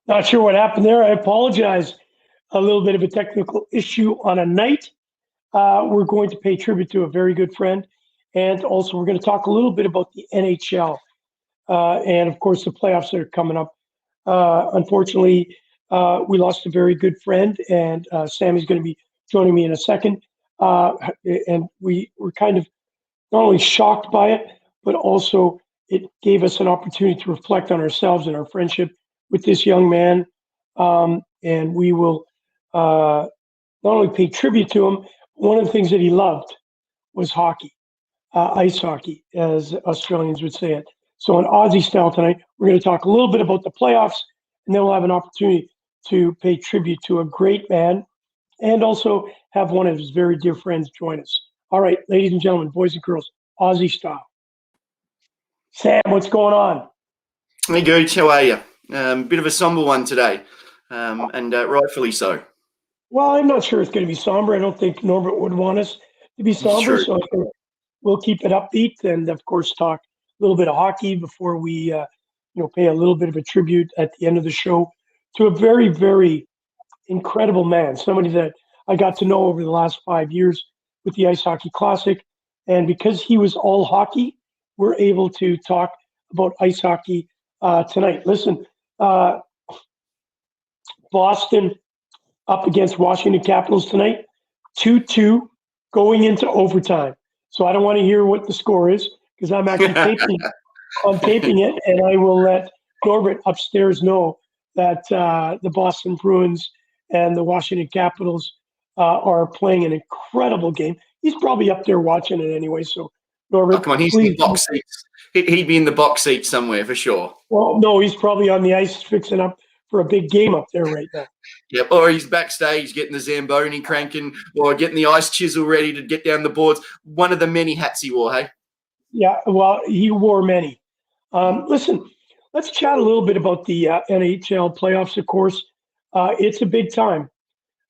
Not sure what happened there. I apologize. A little bit of a technical issue on a night. We're going to pay tribute to a very good friend. And also, we're going to talk a little bit about the NHL and, of course, the playoffs that are coming up. Unfortunately, we lost a very good friend, and Sammy's going to be joining me in a second. And we were kind of not only shocked by it, but also it gave us an opportunity to reflect on ourselves and our friendship with this young man. And we will not only pay tribute to him, but one of the things that he loved was hockey, ice hockey, as Australians would say it. So, in Aussie style tonight, we're going to talk a little bit about the playoffs, and then we'll have an opportunity to pay tribute to a great man and also have one of his very dear friends join us. All right, ladies and gentlemen, boys and girls, Aussie style. Sam, what's going on? Hey, Gouche, how are you? Bit of a somber one today, and rightfully so. Well, I'm not sure it's going to be somber. I don't think Norbert would want us to be somber, so I think we'll keep it upbeat and, of course, talk a little bit of hockey before we, pay a little bit of a tribute at the end of the show to a very, very incredible man, somebody that I got to know over the last 5 years with the Ice Hockey Classic. And because he was all hockey, we're able to talk about ice hockey tonight. Listen, Boston up against Washington Capitals tonight, 2-2 going into overtime. So I don't want to hear what the score is because I'm actually taping it, and I will let Norbert upstairs know that the Boston Bruins and the Washington Capitals are playing an incredible game. He's probably up there watching it anyway. So, Norbert, come on, he's in the box seats. He'd be in the box seat somewhere for sure. Well, no, he's probably on the ice fixing up for a big game up there right now. Yep, or he's backstage getting the Zamboni cranking or getting the ice chisel ready to get down the boards. One of the many hats he wore, hey? Yeah, well, he wore many. Listen, let's chat a little bit about the NHL playoffs, of course. It's a big time.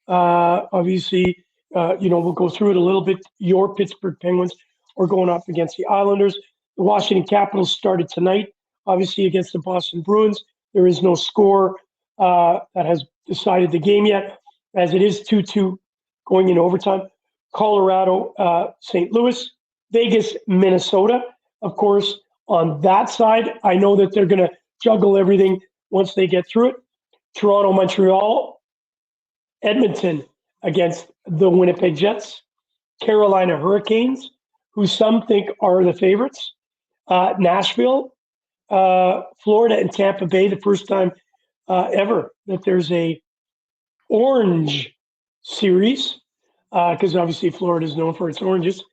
Obviously, we'll go through it a little bit. Your Pittsburgh Penguins are going up against the Islanders. The Washington Capitals started tonight, obviously, against the Boston Bruins. There is no score that has decided the game yet, as it is 2-2 going into overtime. Colorado, St. Louis, Vegas, Minnesota. Of course, on that side, I know that they're going to juggle everything once they get through it. Toronto, Montreal, Edmonton against the Winnipeg Jets, Carolina Hurricanes, who some think are the favorites, Nashville, Florida, and Tampa Bay, the first time ever that there's a orange series, because obviously Florida is known for its oranges.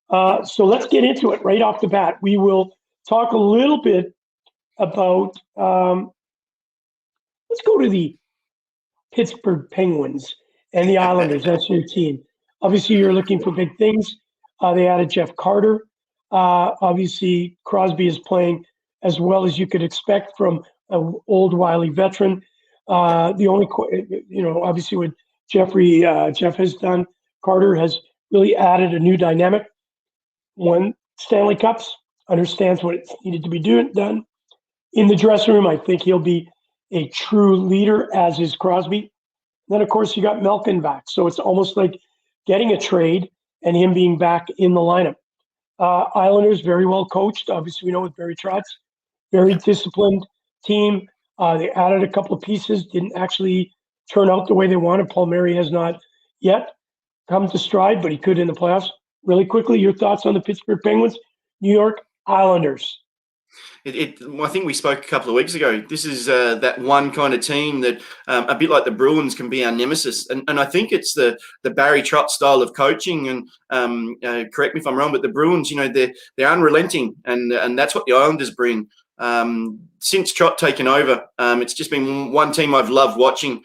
So let's get into it right off the bat. We will talk a little bit about, let's go to the Pittsburgh Penguins and the Islanders. That's your team. Obviously, you're looking for big things. They added Jeff Carter. Obviously, Crosby is playing as well as you could expect from an old wily veteran. The only, obviously what Jeff has done, Carter has really added a new dynamic. Won Stanley Cups, understands what it's needed to be done. In the dressing room, I think he'll be a true leader, as is Crosby. Then, of course, you got Malkin back. So it's almost like getting a trade and him being back in the lineup. Islanders, very well coached. Obviously, we know with Barry Trotz, very disciplined team. They added a couple of pieces, didn't actually turn out the way they wanted. Palmieri has not yet come to stride, but he could in the playoffs. Really quickly, your thoughts on the Pittsburgh Penguins, New York Islanders? I think we spoke a couple of weeks ago. This is that one kind of team that, a bit like the Bruins, can be our nemesis. And I think it's the Barry Trotz style of coaching. And correct me if I'm wrong, but the Bruins, they're unrelenting, and that's what the Islanders bring. Since Trot taken over, it's just been one team I've loved watching.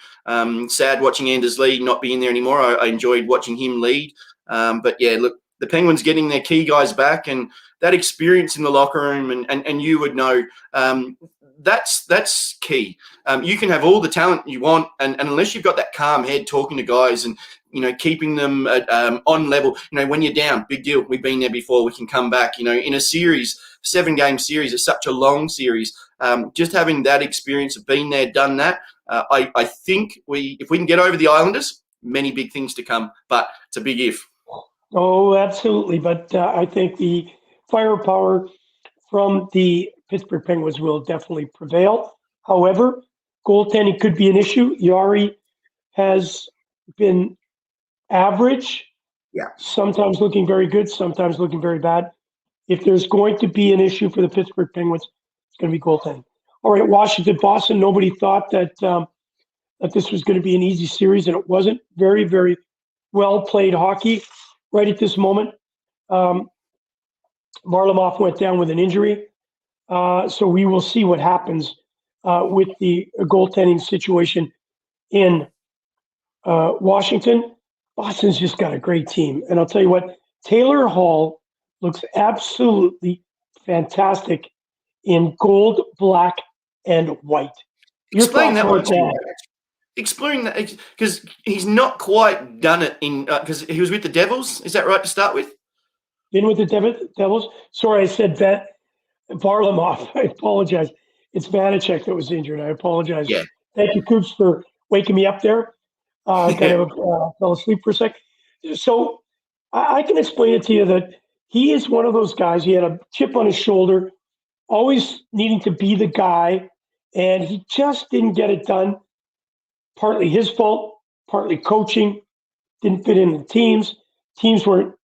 Sad watching Anders Lee not being there anymore. I enjoyed watching him lead. But yeah, look, the Penguins getting their key guys back and that experience in the locker room, and you would know, that's key. You can have all the talent you want, and unless you've got that calm head talking to guys and keeping them on level. When you're down, big deal. We've been there before. We can come back. In a series, 7-game series, it's such a long series. Just having that experience of being there, done that. I think if we can get over the Islanders, many big things to come. But it's a big if. Oh, absolutely. But I think the firepower from the Pittsburgh Penguins will definitely prevail. However, goaltending could be an issue. Yari has been average, sometimes looking very good, sometimes looking very bad. If there's going to be an issue for the Pittsburgh Penguins, it's going to be goaltending. All right, Washington, Boston. Nobody thought that that this was going to be an easy series, and it wasn't. Very, very well played hockey right at this moment. Varlamov went down with an injury, so we will see what happens with the goaltending situation in Washington. Boston's just got a great team, and I'll tell you what, Taylor Hall looks absolutely fantastic in gold, black, and white. Explain that one to me. Explain that, because he's not quite done it in because he was with the Devils. Is that right to start with? Been with the Devils. Sorry, I said that. Varlamov. I apologize. It's Vanacek that was injured. I apologize. Yeah. Thank you, Coops, for waking me up there. Fell asleep for a sec. So I can explain it to you that he is one of those guys. He had a chip on his shoulder, always needing to be the guy, and he just didn't get it done. Partly his fault, partly coaching, didn't fit in the teams. Teams weren't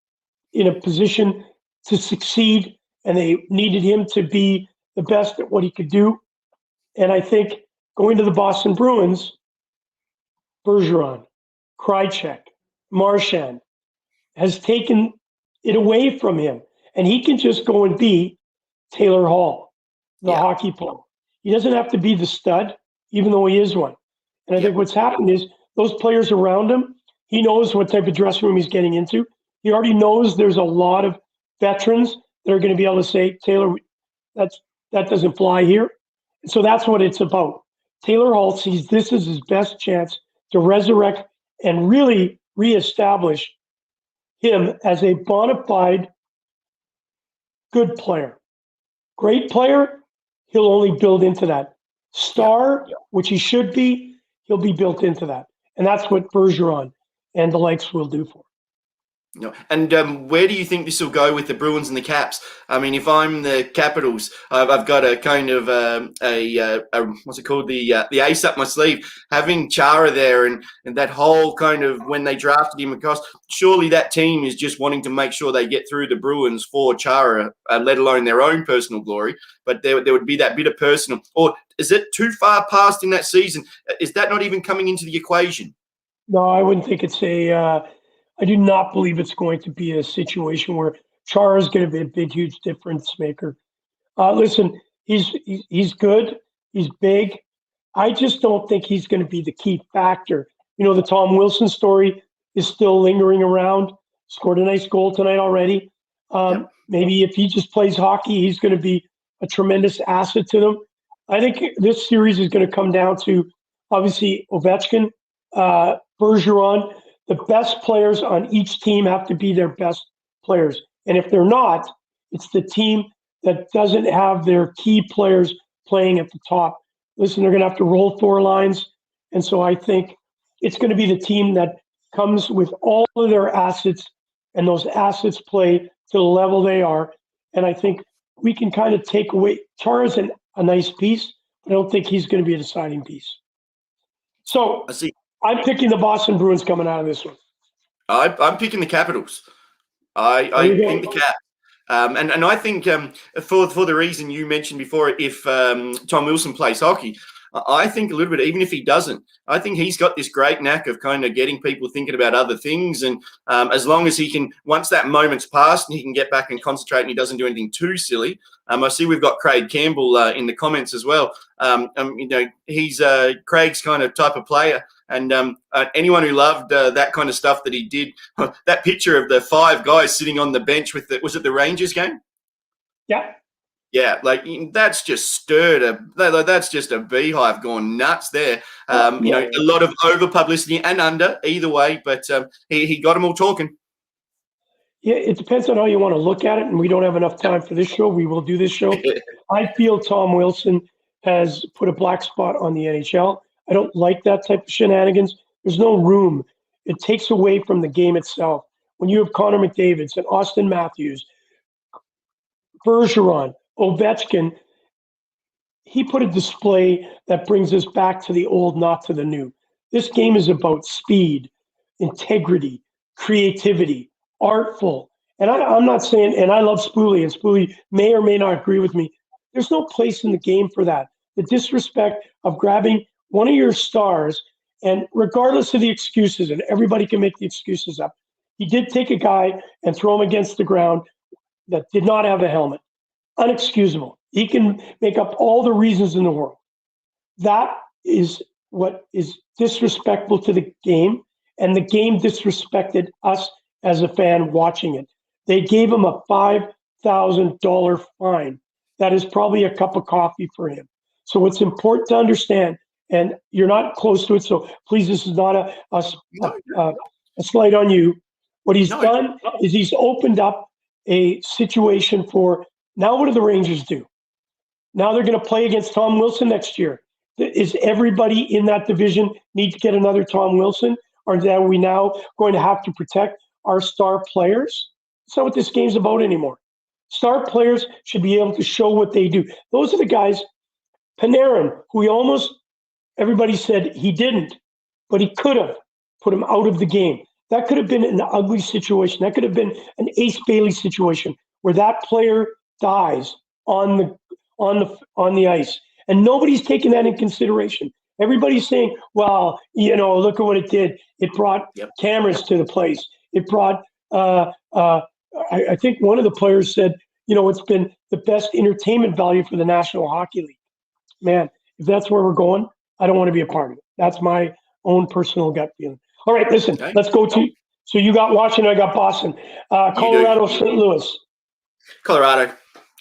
in a position to succeed, and they needed him to be the best at what he could do. And I think going to the Boston Bruins, Bergeron, Krejci, Marchand has taken it away from him, and he can just go and be Taylor Hall, the hockey player. He doesn't have to be the stud, even though he is one. And I think what's happened is those players around him, he knows what type of dressing room he's getting into. He already knows there's a lot of veterans that are going to be able to say, Taylor, that doesn't fly here. And so that's what it's about. Taylor Hall sees this as his best chance to resurrect and really reestablish him as a bona fide good player. Great player, he'll only build into that. Star, which he should be, he'll be built into that. And that's what Bergeron and the likes will do for him. And where do you think this will go with the Bruins and the Caps? I mean, if I'm the Capitals, I've got a kind of what's it called, the ace up my sleeve. Having Chara there and that whole kind of when they drafted him across, surely that team is just wanting to make sure they get through the Bruins for Chara, let alone their own personal glory. But there would be that bit of personal. Or is it too far past in that season? Is that not even coming into the equation? No, I wouldn't think it's I do not believe it's going to be a situation where Chara is going to be a big, huge difference maker. Listen, he's good. He's big. I just don't think he's going to be the key factor. The Tom Wilson story is still lingering around. Scored a nice goal tonight already. Maybe if he just plays hockey, he's going to be a tremendous asset to them. I think this series is going to come down to, obviously, Ovechkin, Bergeron. The best players on each team have to be their best players. And if they're not, it's the team that doesn't have their key players playing at the top. Listen, they're going to have to roll 4 lines. And so I think it's going to be the team that comes with all of their assets, and those assets play to the level they are. And I think we can kind of take away – Chara's a nice piece, but I don't think he's going to be a deciding piece. So – I'm picking the Boston Bruins coming out of this one. I'm picking the Capitals. I think the Caps. And I think for the reason you mentioned before, if Tom Wilson plays hockey, I think a little bit, even if he doesn't, I think he's got this great knack of kind of getting people thinking about other things. And as long as he can, once that moment's passed and he can get back and concentrate and he doesn't do anything too silly. I see we've got Craig Campbell in the comments as well. He's Craig's kind of type of player. And anyone who loved that kind of stuff that he did, that picture of the 5 guys sitting on the bench with was it the Rangers game? Yeah. Yeah, like that's just that's just a beehive gone nuts there. A lot of over publicity and under either way, but he got them all talking. Yeah, it depends on how you want to look at it, and we don't have enough time for this show. We will do this show. I feel Tom Wilson has put a black spot on the NHL. I don't like that type of shenanigans. There's no room. It takes away from the game itself. When you have Connor McDavid and Austin Matthews, Bergeron, Ovechkin, he put a display that brings us back to the old, not to the new. This game is about speed, integrity, creativity, artful. And I'm not saying, and I love Spoolie, and Spoolie may or may not agree with me. There's no place in the game for that. The disrespect of grabbing one of your stars, and regardless of the excuses, and everybody can make the excuses up, he did take a guy and throw him against the ground that did not have a helmet. Unexcusable. He can make up all the reasons in the world. That is what is disrespectful to the game, and the game disrespected us as a fan watching it. They gave him a $5,000 fine. That is probably a cup of coffee for him. So it's important to understand, and you're not close to it, so please, this is not a slight on you. What he's done is he's opened up a situation for, now what do the Rangers do? Now they're going to play against Tom Wilson next year. Is everybody in that division need to get another Tom Wilson? Or are we now going to have to protect our star players? That's not what this game's about anymore. Star players should be able to show what they do. Those are the guys, Panarin, who everybody said he didn't, but he could have put him out of the game. That could have been an ugly situation. That could have been an Ace Bailey situation where that player dies on the ice. And nobody's taking that in consideration. Everybody's saying, well, look at what it did. It brought cameras to the place. It brought, I think one of the players said, it's been the best entertainment value for the National Hockey League. Man, if that's where we're going, I don't want to be a part of it. That's my own personal gut feeling. All right, listen, let's go to, so you got Washington, I got Boston. Colorado, St. Louis. Colorado.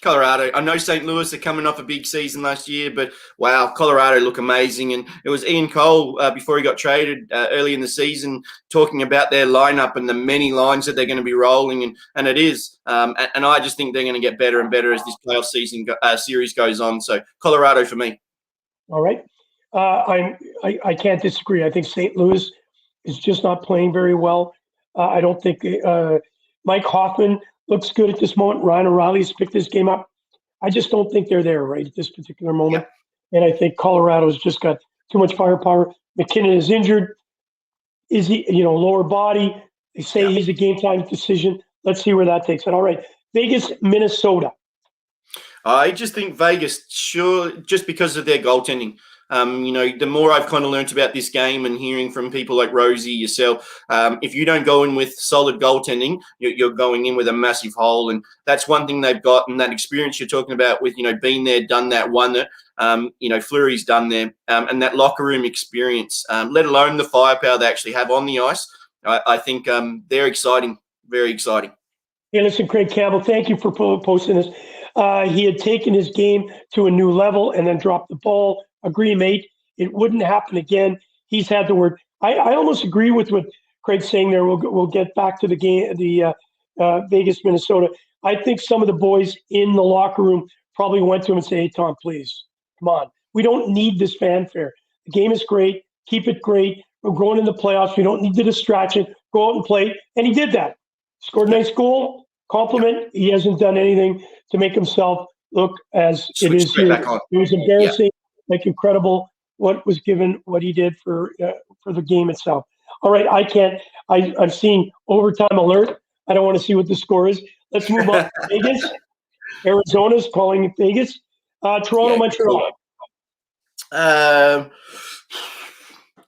I know St. Louis are coming off a big season last year, but wow, Colorado look amazing. And it was Ian Cole before he got traded early in the season talking about their lineup and the many lines that they're going to be rolling, and it is. And I just think they're going to get better and better as this playoff series goes on. So Colorado for me. All right, I can't disagree. I think St. Louis is just not playing very well. I don't think Mike Hoffman looks good at this moment. Ryan O'Reilly's picked this game up. I just don't think they're there right at this particular moment. Yeah. And I think Colorado's just got too much firepower. McKinnon is injured. Is he, lower body? They say he's a game time decision. Let's see where that takes it. All right. Vegas, Minnesota. I just think Vegas, sure, just because of their goaltending. The more I've kind of learnt about this game and hearing from people like Rosie, yourself, if you don't go in with solid goaltending, you're going in with a massive hole. And that's one thing they've got, and that experience you're talking about with, being there, done that, won it, Fleury's done there, and that locker room experience, let alone the firepower they actually have on the ice. I think they're exciting, very exciting. Hey, listen, Craig Campbell, thank you for posting this. He had taken his game to a new level and then dropped the ball. Agree, mate. It wouldn't happen again. He's had the word. I almost agree with what Craig's saying there. We'll get back to the game, the Vegas, Minnesota. I think some of the boys in the locker room probably went to him and said, hey, Tom, please, come on. We don't need this fanfare. The game is great. Keep it great. We're going in the playoffs. We don't need the distraction. Go out and play. And he did that. Scored a nice goal. Compliment. He hasn't done anything to make himself look as it is here. It was embarrassing. Like incredible what he did for the game itself. All right, I'm seeing overtime alert. I don't want to see what the score is. Let's move on to Vegas. Arizona's calling it Vegas. Toronto, Montreal.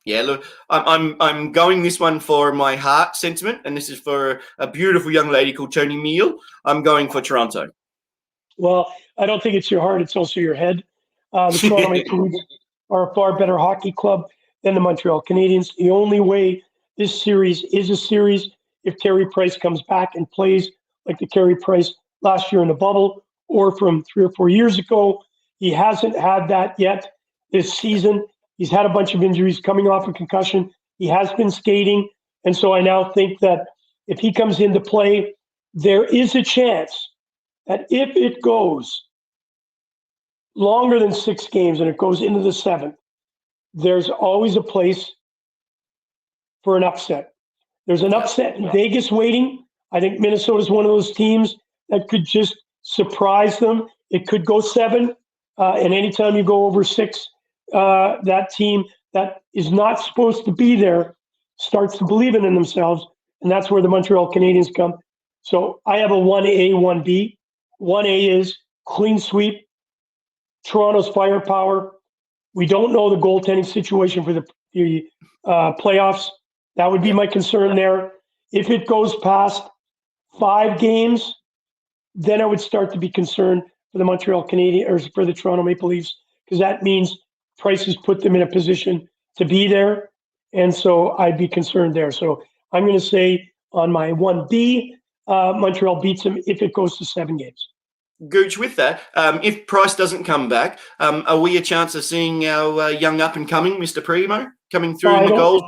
Look, I'm going this one for my heart sentiment, and this is for a beautiful young lady called Tony Meal. I'm going for Toronto. Well, I don't think it's your heart; it's also your head. The Toronto Maple Leafs are a far better hockey club than the Montreal Canadiens. The only way this series is a series if Carey Price comes back and plays like the Carey Price last year in the bubble, or from 3 or 4 years ago. He hasn't had that yet this season. He's had a bunch of injuries coming off a concussion. He has been skating. And so I now think that if he comes into play, there is a chance that if it goes longer than 6 games and it goes into the 7th, there's always a place for an upset. There's an upset in Vegas waiting. I think Minnesota's one of those teams that could just surprise them. It could go 7, and anytime you go over 6, that team that is not supposed to be there starts to believe in themselves, and that's where the Montreal Canadiens come. So I have a 1A, 1B. 1A is clean sweep, Toronto's firepower. We don't know the goaltending situation for the playoffs. That would be my concern there. If it goes past 5 games, then I would start to be concerned for the Montreal Canadiens or for the Toronto Maple Leafs, because that means Price has put them in a position to be there. And so I'd be concerned there. So I'm going to say on my 1B, Montreal beats them if it goes to 7 games. Gouche, with that, if Price doesn't come back, are we a chance of seeing our young up-and-coming Mr. Primo coming through in the goals?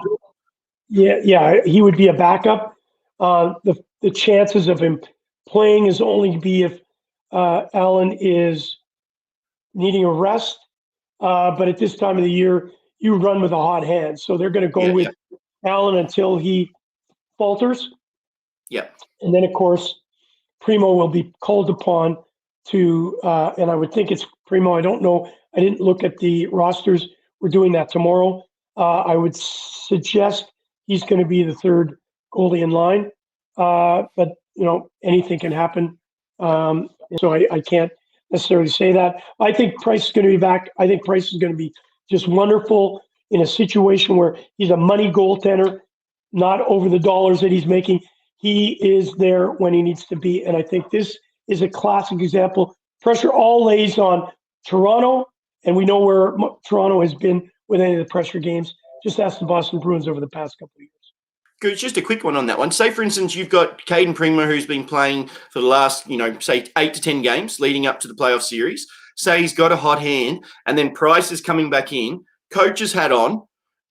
Yeah, he would be a backup. The chances of him playing is only be if Allen is needing a rest. But at this time of the year, you run with a hot hand. So they're going to go with Allen until he falters. Yeah. And then, of course, Primo will be called upon to, and I would think it's Primo. I don't know. I didn't look at the rosters. We're doing that tomorrow. I would suggest he's going to be the 3rd goalie in line. But, anything can happen. So I can't necessarily say that. I think Price is going to be back. I think Price is going to be just wonderful in a situation where he's a money goaltender, not over the dollars that he's making. He is there when he needs to be. And I think this is a classic example. Pressure all lays on Toronto, and we know where Toronto has been with any of the pressure games. Just ask the Boston Bruins over the past couple of years. Good. Just a quick one on that one. Say, for instance, you've got Caden Primo, who's been playing for the last, say 8 to 10 games leading up to the playoff series. Say he's got a hot hand, and then Price is coming back in. Coach's hat on.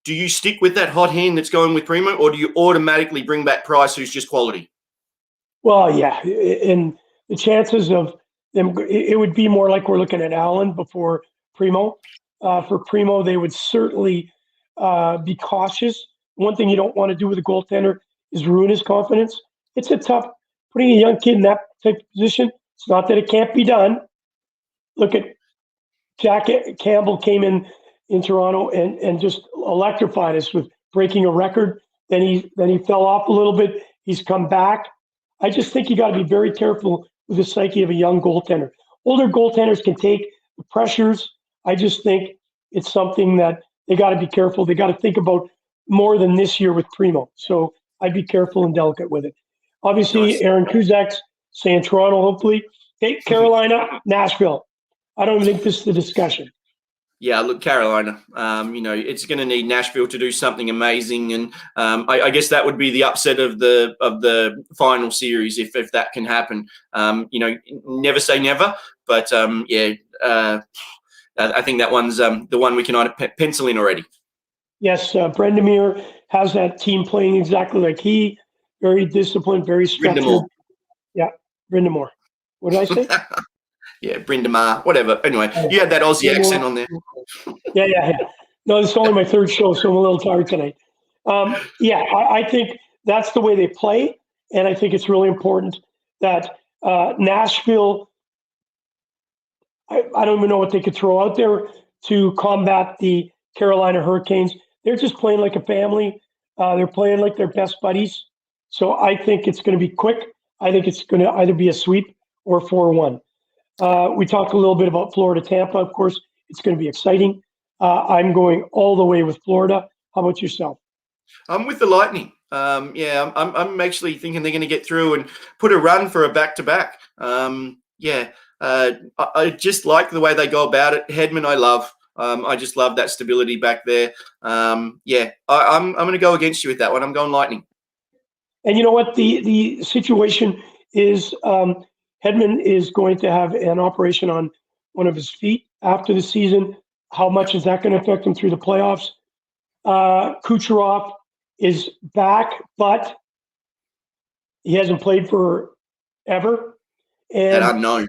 Do you stick with that hot hand that's going with Primo, or do you automatically bring back Price, who's just quality? Well, yeah, and the chances of them, it would be more like we're looking at Allen before Primo. For Primo, they would certainly be cautious. One thing you don't want to do with a goaltender is ruin his confidence. It's a tough, putting a young kid in that type of position. It's not that it can't be done. Look at Jack Campbell came in Toronto and just electrified us with breaking a record. Then he fell off a little bit. He's come back. I just think you got to be very careful with the psyche of a young goaltender. Older goaltenders can take the pressures. I just think it's something that they got to be careful. They got to think about more than this year with Primo. So I'd be careful and delicate with it. Obviously, Aaron Kuzak's saying Toronto, hopefully. Hey, Carolina, Nashville. I don't even think this is the discussion. Yeah, look, Carolina, it's going to need Nashville to do something amazing. And I guess that would be the upset of the final series if that can happen. Never say never. But, I think that one's the one we can pencil in already. Yes, Brendamere has that team playing exactly like he. Very disciplined, very structured. Brindamore. Yeah, Brindamore. What did I say? Yeah, Brindamore, whatever. Anyway, you had that Aussie accent on there. Yeah. No, it's only my 3rd show, so I'm a little tired tonight. I think that's the way they play, and I think it's really important that Nashville, I don't even know what they could throw out there to combat the Carolina Hurricanes. They're just playing like a family. They're playing like their best buddies. So I think it's going to be quick. I think it's going to either be a sweep or 4-1. We talked a little bit about Florida-Tampa. Of course, it's going to be exciting. I'm going all the way with Florida. How about yourself? I'm with the Lightning. I'm actually thinking they're going to get through and put a run for a back-to-back. I just like the way they go about it. Hedman, I love. I just love that stability back there. I'm going to go against you with that one. I'm going Lightning. And you know what? The situation is Hedman is going to have an operation on one of his feet after the season. How much is that going to affect him through the playoffs? Kucherov is back, but he hasn't played for ever. That And unknown.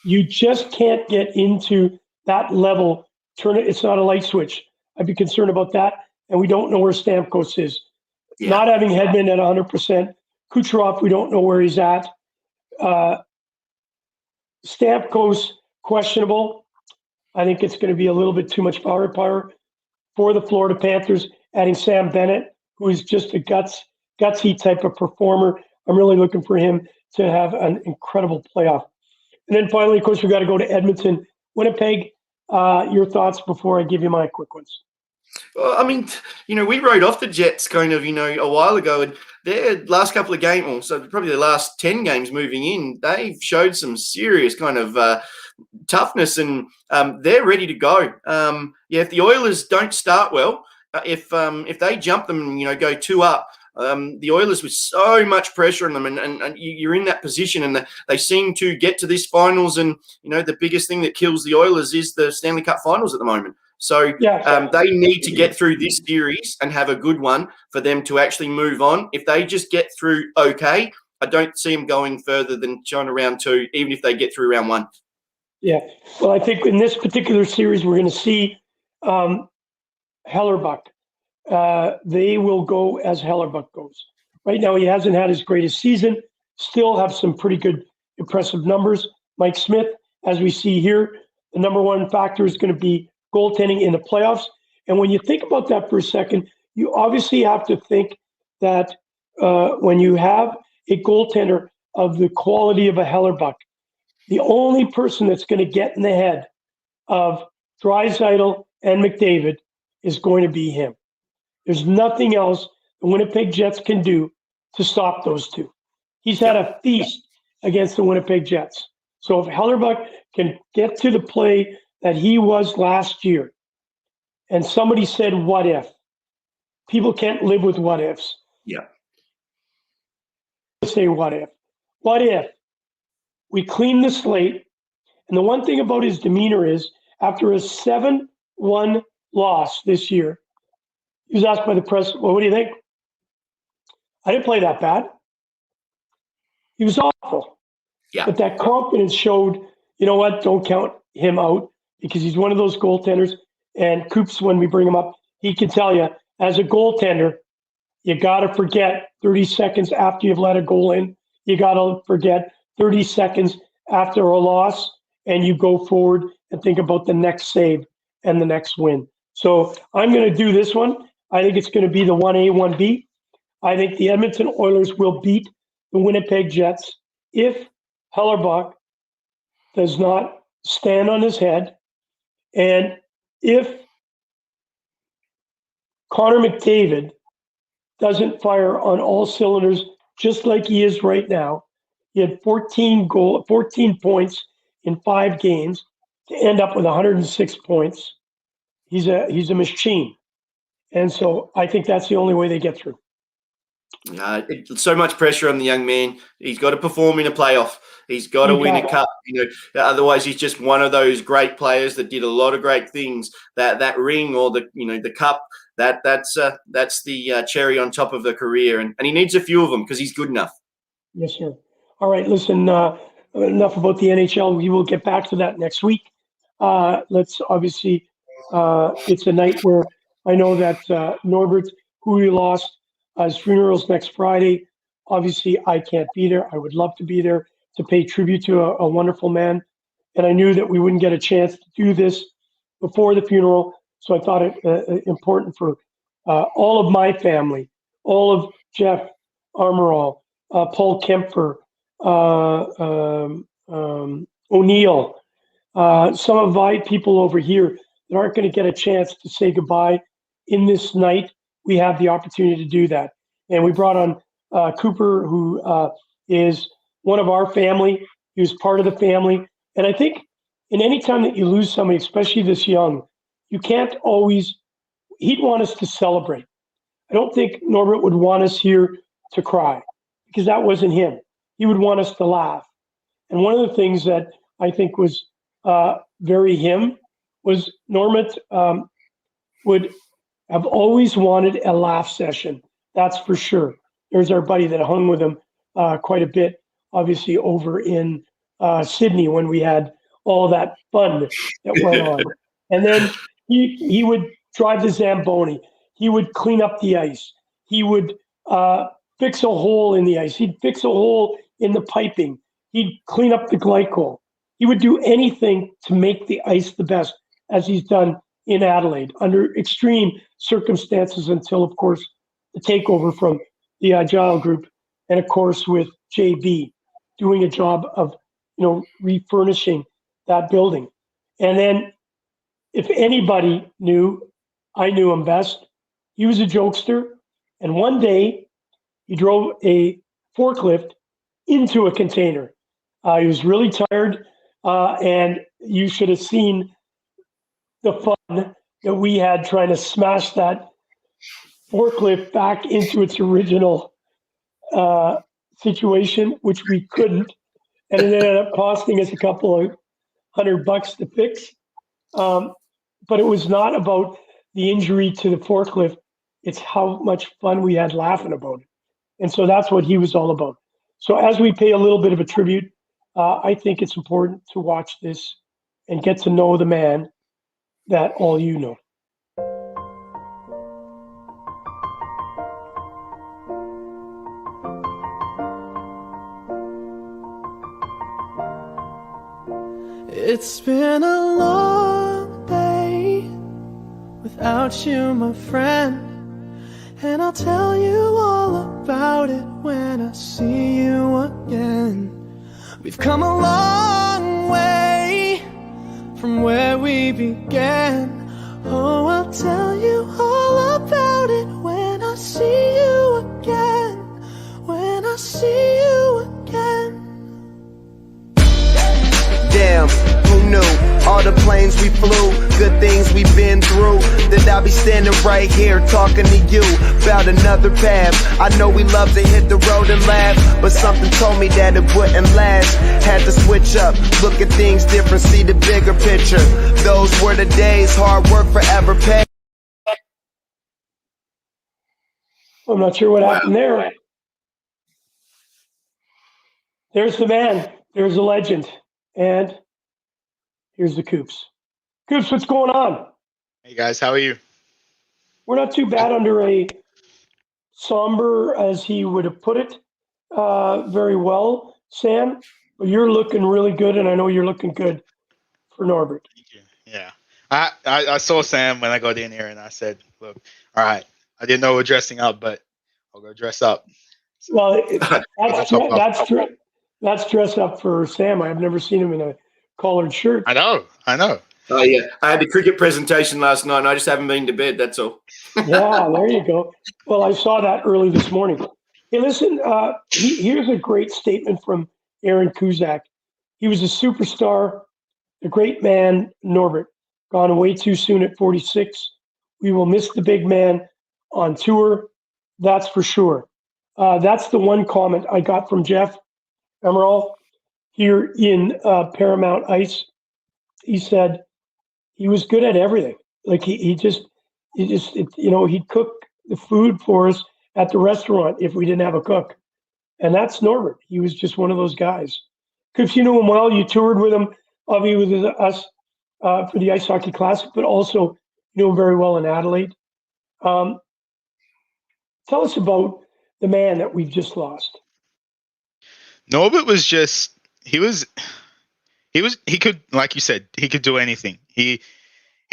you just can't get into that level. It's not a light switch. I'd be concerned about that. And we don't know where Stamkos is. Yeah. Not having Hedman at 100%. Kucherov, we don't know where he's at. Stamkos, questionable. I think it's going to be a little bit too much firepower for the Florida Panthers, adding Sam Bennett, who is just a gutsy type of performer. I'm really looking for him to have an incredible playoff. And then finally, of course, we've got to go to Edmonton. Winnipeg, your thoughts before I give you my quick ones. Well, I mean, we wrote off the Jets kind of, a while ago, and their last couple of games, or so probably the last 10 games moving in, they've showed some serious kind of toughness, and they're ready to go. If the Oilers don't start well, if they jump them and, go 2 up, the Oilers with so much pressure on them, and you're in that position, and they seem to get to this finals, and, the biggest thing that kills the Oilers is the Stanley Cup finals at the moment. So they need to get through this series and have a good one for them to actually move on. If they just get through okay, I don't see them going further than China round 2, even if they get through round 1. Yeah. Well, I think in this particular series, we're going to see Hellerbuck. They will go as Hellerbuck goes. Right now, he hasn't had his greatest season. Still have some pretty good, impressive numbers. Mike Smith, as we see here, the number one factor is going to be goaltending in the playoffs. And when you think about that for a second, you obviously have to think that when you have a goaltender of the quality of a Hellerbuck, the only person that's going to get in the head of Draisaitl and McDavid is going to be him. There's nothing else the Winnipeg Jets can do to stop those two. He's had a feast against the Winnipeg Jets. So if Hellerbuck can get to the play that he was last year, and somebody said, what if? People can't live with what ifs. Yeah. Say what if? What if we clean the slate? And the one thing about his demeanor is, after a 7-1 loss this year, he was asked by the press, well, what do you think? I didn't play that bad. He was awful. Yeah. But that confidence showed, you know what, don't count him out, because he's one of those goaltenders. And Coops, when we bring him up, he can tell you, as a goaltender, you got to forget 30 seconds after you've let a goal in. You got to forget 30 seconds after a loss, and you go forward and think about the next save and the next win. So I'm going to do this one. I think it's going to be the 1A, 1B. I think the Edmonton Oilers will beat the Winnipeg Jets if Hellerbuck does not stand on his head, and if Connor McDavid doesn't fire on all cylinders just like he is right now. He had 14 points in 5 games to end up with 106 points. He's a machine. And so I think that's the only way they get through. So much pressure on the young man. He's got to perform in a playoff. He's got to win a cup. Otherwise he's just one of those great players that did a lot of great things. That ring or the cup, that's the cherry on top of the career, and he needs a few of them because he's good enough. Yes, sir. All right, listen. Enough about the NHL. We will get back to that next week. Let's obviously. It's a night where I know that Norbert, who we lost, his funeral's next Friday. Obviously, I can't be there. I would love to be there to pay tribute to a wonderful man. And I knew that we wouldn't get a chance to do this before the funeral. So I thought it important for all of my family, all of Jeff Armorall, Paul Kempfer, O'Neill, some of my people over here that aren't going to get a chance to say goodbye in this night. We have the opportunity to do that. And we brought on Cooper, who is one of our family. He was part of the family. And I think in any time that you lose somebody, especially this young, you can't always, he'd want us to celebrate. I don't think Norbert would want us here to cry, because that wasn't him. He would want us to laugh. And one of the things that I think was very him was Norbert would have always wanted a laugh session. That's for sure. There's our buddy that hung with him quite a bit, obviously over in Sydney when we had all that fun that went on. And then he would drive the Zamboni. He would clean up the ice. He would fix a hole in the ice. He'd fix a hole in the piping. He'd clean up the glycol. He would do anything to make the ice the best, as he's done in Adelaide under extreme circumstances until, of course, the takeover from the Agile group, and of course with JB doing a job of refurnishing that building. And then, if anybody knew, I knew him best. He was a jokester, and one day he drove a forklift into a container. He was really tired, and you should have seen the fun that we had trying to smash that forklift back into its original situation, which we couldn't, and it ended up costing us a couple of $100 to fix. But it was not about the injury to the forklift. It's how much fun we had laughing about it. And so that's what he was all about. So as we pay a little bit of a tribute, I think it's important to watch this and get to know the man that all you know. It's been a long day without you, my friend, and I'll tell you all about it when I see you again. We've come a long way from where we began. Oh, I'll tell you all about it when I see you again. When I see you again. Damn, who knew? All the planes we flew, good things we've been through, that I'll be standing right here talking to you about another path. I know we love to hit the road and laugh, but something told me that it wouldn't last. Had to switch up, look at things different, see the bigger picture. Those were the days, hard work forever paid. I'm not sure what happened there. There's the man. There's the legend. And here's the Coops. Coops, what's going on? Hey guys, how are you? We're not too bad under a somber, as he would have put it, very well, Sam. But you're looking really good, and I know you're looking good for Norbert. Thank you. Yeah. I saw Sam when I got in here, and I said, look, all right, I didn't know we're dressing up, but I'll go dress up. So, Well, that's dress up for Sam. I've never seen him in a collared shirt. I know. Oh, yeah. I had the cricket presentation last night, and I just haven't been to bed. That's all. Yeah, there you go. Well, I saw that early this morning. Hey, listen, here's a great statement from Aaron Kuzak. He was a superstar, the great man, Norbert, gone away too soon at 46. We will miss the big man on tour, that's for sure. That's the one comment I got from Jeff Emerald here in Paramount Ice. He said he was good at everything. Like he'd cook the food for us at the restaurant if we didn't have a cook. And that's Norbert. He was just one of those guys. Because you knew him well, you toured with him, obviously with us for the Ice Hockey Classic, but also knew him very well in Adelaide. Tell us about the man that we've just lost. Norbert was just he could, like you said, he could do anything. He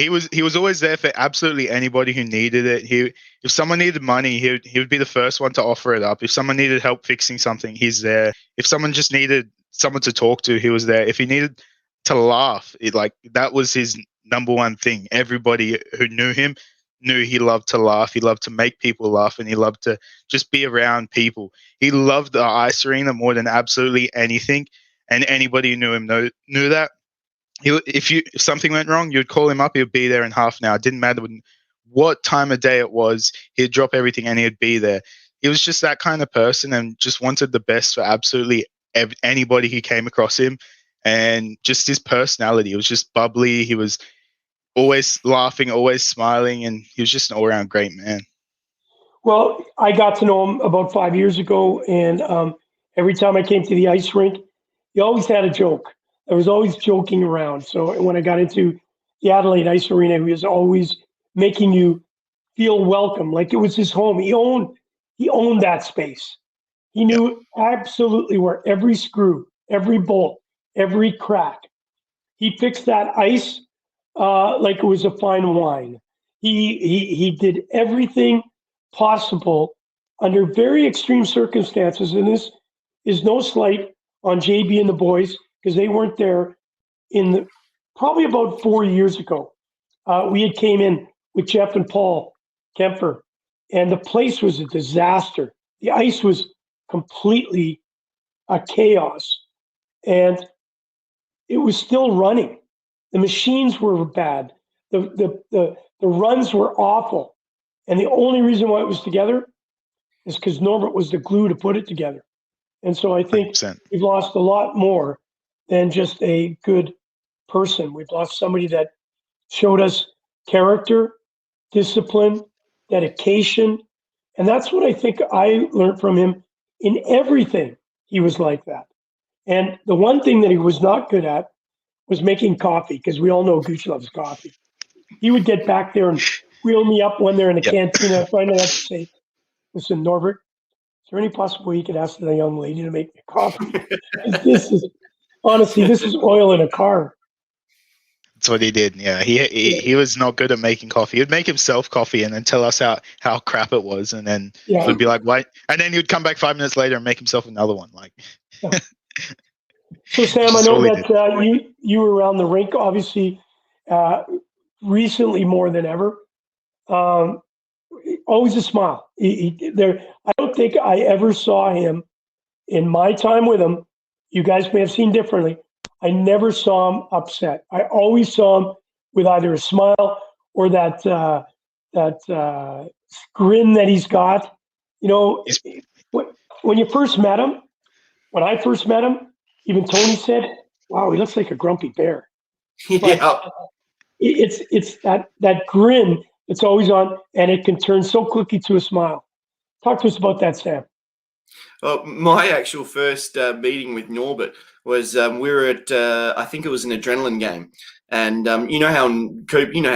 was always there for absolutely anybody who needed it. If someone needed money, he would be the first one to offer it up. If someone needed help fixing something, he's there. If someone just needed someone to talk to, he was there. If he needed to laugh, that was his number one thing. Everybody who knew him knew he loved to laugh. He loved to make people laugh, and he loved to just be around people. He loved the ice arena more than absolutely anything, and anybody who knew him knew that. If something went wrong, you'd call him up. He'd be there in half an hour. It didn't matter what time of day it was. He'd drop everything and he'd be there. He was just that kind of person, and just wanted the best for absolutely anybody who came across him. And just his personality, it was just bubbly. He was always laughing, always smiling, and he was just an all-around great man. Well, I got to know him about 5 years ago, and every time I came to the ice rink, he always had a joke. There was always joking around. So when I got into the Adelaide Ice Arena, he was always making you feel welcome, like it was his home. He owned that space. He knew absolutely where every screw, every bolt, every crack. He fixed that ice like it was a fine wine. He did everything possible under very extreme circumstances, and this is no slight on JB and the boys because they weren't there probably about 4 years ago. We had came in with Jeff and Paul Kemper, and the place was a disaster. The ice was completely a chaos, and it was still running. The machines were bad. The runs were awful. And the only reason why it was together is because Norbert was the glue to put it together. And so I think 100%. we've lost a lot more than just a good person. We've lost somebody that showed us character, discipline, dedication. And that's what I think I learned from him in everything. He was like that. And the one thing that he was not good at was making coffee, because we all know Gouche loves coffee. He would get back there and wheel me up when they're in the cantina. I finally have to say, listen, Norbert, is there any possible way you could ask the young lady to make me coffee? This is oil in a car. That's what he did. Yeah, he was not good at making coffee. He'd make himself coffee and then tell us how crap it was, and then we'd be like, "Why?" And then he'd come back 5 minutes later and make himself another one. Like, So Sam, I know that you were around the rink, obviously, recently more than ever. Always a smile. I don't think I ever saw him in my time with him. You guys may have seen differently. I never saw him upset. I always saw him with either a smile or that grin that he's got. You know, when you first met him, when I first met him, even Tony said, "Wow, he looks like a grumpy bear." Yeah. It's that grin that's always on, and it can turn so quickly to a smile. Talk to us about that, Sam. Well, my actual first meeting with Norbert was we were at I think it was an adrenaline game, and you know how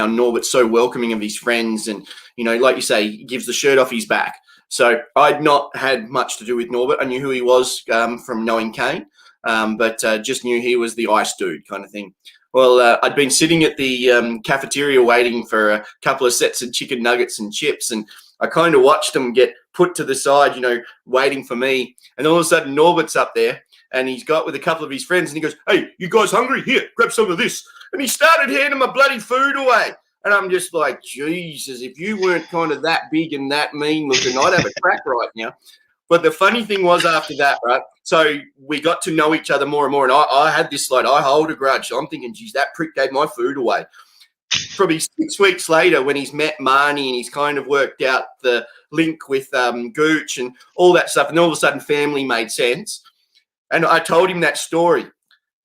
Norbert's so welcoming of his friends, and like you say, he gives the shirt off his back. So I'd not had much to do with Norbert. I knew who he was from knowing Kane, but just knew he was the ice dude kind of thing. Well, I'd been sitting at the cafeteria waiting for a couple of sets of chicken nuggets and chips, and I kind of watched them get put to the side, waiting for me. And all of a sudden, Norbert's up there, and he's got with a couple of his friends, and he goes, "Hey, you guys hungry? Here, grab some of this." And he started handing my bloody food away. And I'm just like, Jesus, if you weren't kind of that big and that mean looking, I'd have a crack right now. But the funny thing was after that, right, so we got to know each other more and more. And I had this, I hold a grudge. So I'm thinking, geez, that prick gave my food away. Probably 6 weeks later, when he's met Marnie and he's kind of worked out the link with Gouche and all that stuff, and all of a sudden family made sense. And I told him that story.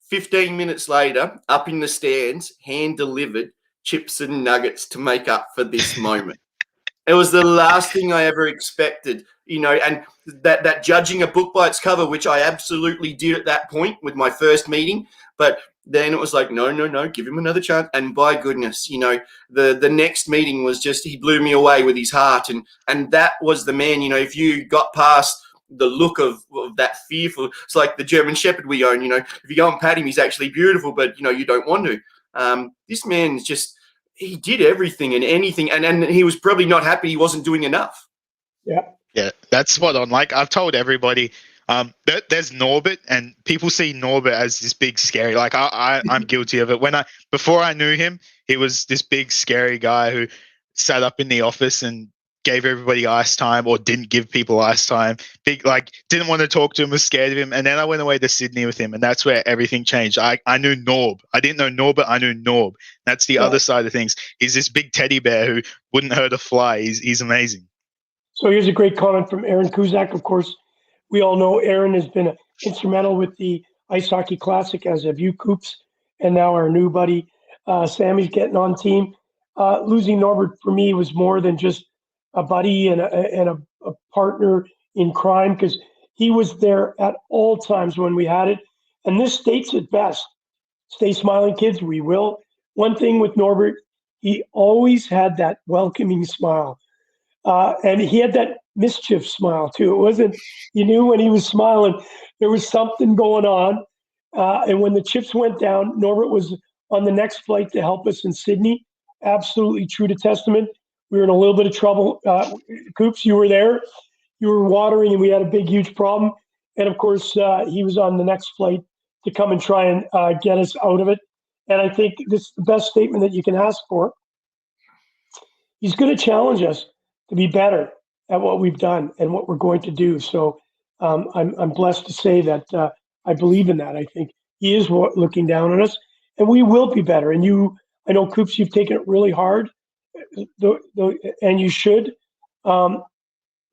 15 minutes later, up in the stands, hand-delivered chips and nuggets to make up for this moment. It was the last thing I ever expected, and that judging a book by its cover, which I absolutely did at that point with my first meeting. But then it was like, no, give him another chance. And by goodness, the next meeting was just, he blew me away with his heart. And that was the man, if you got past the look of that fearful, it's like the German Shepherd we own, if you go and pat him, he's actually beautiful, but, you don't want to. This man's just, he did everything and anything. And he was probably not happy he wasn't doing enough. Yeah, that's spot on. Like, I've told everybody, there's Norbert, and people see Norbert as this big scary. Like, I'm guilty of it. Before I knew him, he was this big scary guy who sat up in the office and gave everybody ice time, or didn't give people ice time. Didn't want to talk to him, was scared of him. And then I went away to Sydney with him, and that's where everything changed. I knew Norb. I didn't know Norbert. I knew Norb. That's the other side of things. He's this big teddy bear who wouldn't hurt a fly. He's amazing. So here's a great comment from Aaron Kuzak. Of course, we all know Aaron has been instrumental with the Ice Hockey Classic, as have you, Coops, and now our new buddy Sammy's getting on team. Losing Norbert for me was more than just a buddy and a partner in crime, because he was there at all times when we had it. And this states it best. Stay smiling, kids. We will. One thing with Norbert, he always had that welcoming smile. And he had that mischief smile, too. It wasn't, you knew when he was smiling, there was something going on. And when the chips went down, Norbert was on the next flight to help us in Sydney. Absolutely true to testament. We were in a little bit of trouble. Coops, you were there. You were watering, and we had a big, huge problem. And, of course, he was on the next flight to come and try and get us out of it. And I think this is the best statement that you can ask for. He's going to challenge us to be better at what we've done and what we're going to do. So I'm blessed to say that I believe in that. I think he is looking down on us, and we will be better. And I know, Coops, you've taken it really hard, and you should,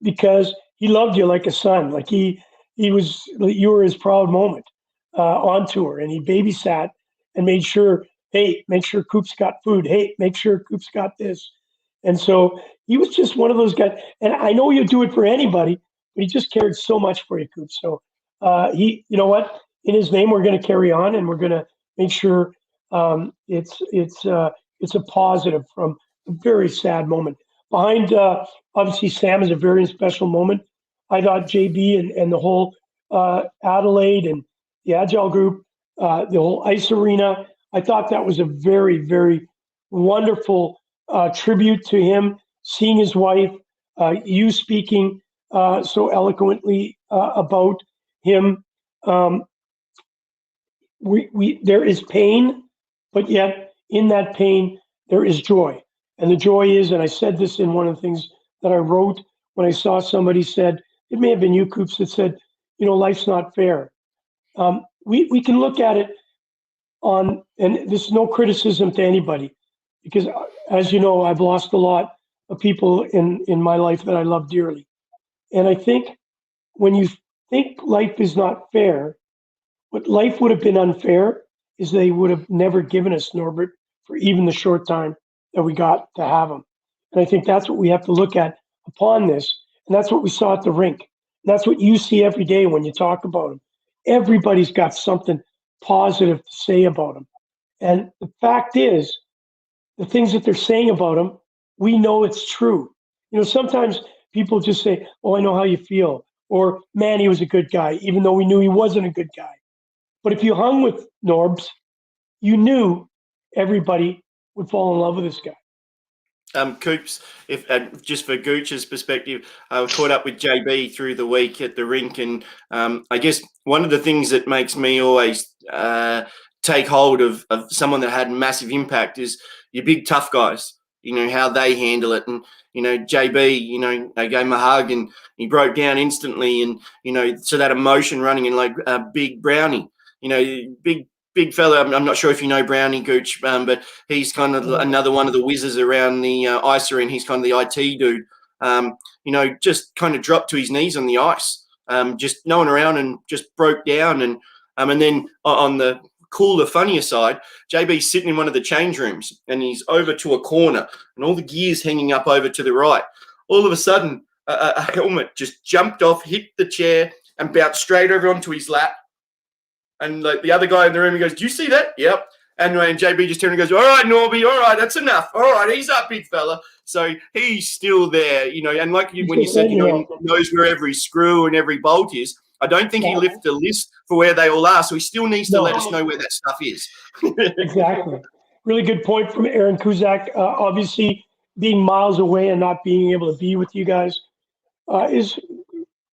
because he loved you like a son. Like you were his proud moment on tour, and he babysat and made sure, hey, make sure Coops got food. Hey, make sure Coops got this. And so he was just one of those guys. And I know you do it for anybody, but he just cared so much for you, Coops. So you know what? In his name, we're going to carry on, and we're going to make sure it's a positive from a very sad moment. Behind, obviously, Sam is a very special moment. I thought JB and the whole Adelaide and the Agile group, the whole ice arena, I thought that was a very, very wonderful tribute to him, seeing his wife, you speaking so eloquently about him. There is pain, but yet in that pain, there is joy. And the joy is, and I said this in one of the things that I wrote when I saw somebody said, it may have been you, Coops, that said, life's not fair. We can look at it on, and this is no criticism to anybody, because as you know, I've lost a lot of people in my life that I love dearly. And I think when you think life is not fair, what life would have been unfair is they would have never given us Norbert for even the short time that we got to have him. And I think that's what we have to look at upon this. And that's what we saw at the rink. And that's what you see every day when you talk about him. Everybody's got something positive to say about him. And the fact is, the things that they're saying about him, we know it's true. Sometimes people just say, oh, I know how you feel. Or, man, he was a good guy, even though we knew he wasn't a good guy. But if you hung with Norbs, you knew everybody would fall in love with this guy. Coops, if just for Gouche's perspective, I caught up with JB through the week at the rink, and I guess one of the things that makes me always take hold of someone that had massive impact is your big tough guys. How they handle it, and JB, I gave him a hug, and he broke down instantly, and so that emotion running in like a big Brownie, big fella. I'm not sure if you know Brownie, Gooch, but he's kind of another one of the whizzes around the ice arena. He's kind of the IT dude. Just kind of dropped to his knees on the ice, just no one around, and just broke down. And then on the cooler, funnier side, JB's sitting in one of the change rooms, and he's over to a corner, and all the gear's hanging up over to the right. All of a sudden, a helmet just jumped off, hit the chair, and bounced straight over onto his lap. And like the other guy in the room, he goes, "Do you see that?" Yep. And JB just turned and goes, "All right, Norby, all right, that's enough. All right, he's up, big fella." So he's still there, and like when you said, he knows where every screw and every bolt is. I don't think he lifted a list for where they all are, so he still needs to let us know where that stuff is. Exactly. Really good point from Aaron Kuzak. Obviously, being miles away and not being able to be with you guys